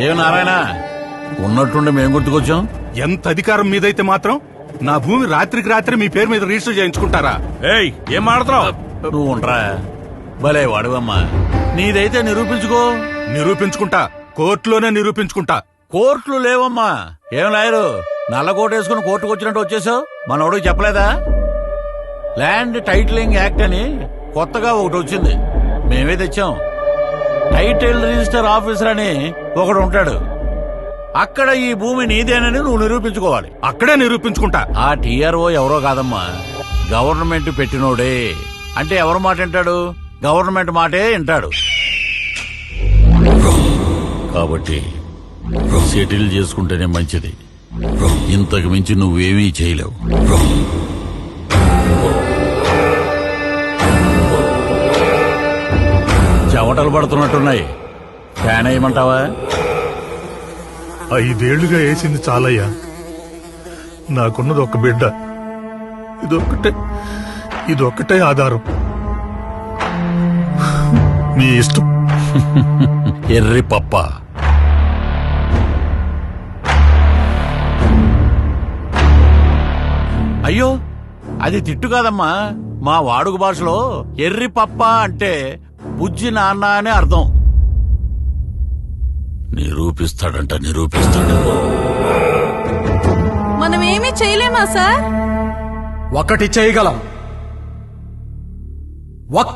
ఏం నారాయణ ఉన్నట్టుండి మేము గుర్తుకొచ్చాం. ఎంత అధికారం మీదైతే మాత్రం నా భూమి రాత్రికి రాత్రి మీ పేరు మీద రిజిస్టర్ చేయించుకుంటారా? ఏయ్ ఏం మాడుతున్నావు నువ్వు? ఉండరా భలే వాడువమ్మా. నీదైతే నిరూపించుకో. నిరూపించుకుంటా, కోర్టులోనే నిరూపించుకుంటా. కోర్టులు లేవమ్మా. ఏం లాయరు నల్ల కోట వేసుకుని కోర్టుకు వచ్చినట్టు వచ్చేసావు? మనోడికి చెప్పలేదా? ల్యాండ్ టైటిలింగ్ యాక్ట్ అని కొత్తగా ఒకటి వచ్చింది, మేమే తెచ్చాం. టైటిల్ రిజిస్టర్ ఆఫీసర్ అని ఒకడు ఉంటాడు. అక్కడ ఈ భూమి నీదేనని నువ్వు నిరూపించుకోవాలి. అక్కడే నిరూపించుకుంటా. ఆ టీఆర్ఓ ఎవరో కాదమ్మా, గవర్నమెంట్ పెట్టినోడే. అంటే ఎవరి మాట వింటాడు? గవర్నమెంట్ మాటే వింటాడు. కాబట్టి సెటిల్ చేసుకుంటేనే మంచిది. ఇంతకు మించి నువ్వేమీ చేయలేవు. చెమటలు పడుతున్నట్టున్నాయి, ఫ్యాన్ వేయమంటావా? 5 ఏళ్లుగా వేసింది చాలయ్యా. నాకున్నది ఒక బిడ్డ, ఇదొక్కటే ఆధారం. మీ ఇష్టం. ఎర్రి పప్ప. అయ్యో అది తిట్టు కాదమ్మా. మా వాడుక భాషలో ఎర్రి పప్ప అంటే బుజ్జి నాన్న అనే అర్థం. నిరూపిస్తాడంట, నిరూపిస్తాడు. మనం ఏమీ చేయలేమా సార్? ఒక్కటి చేయగలం. 1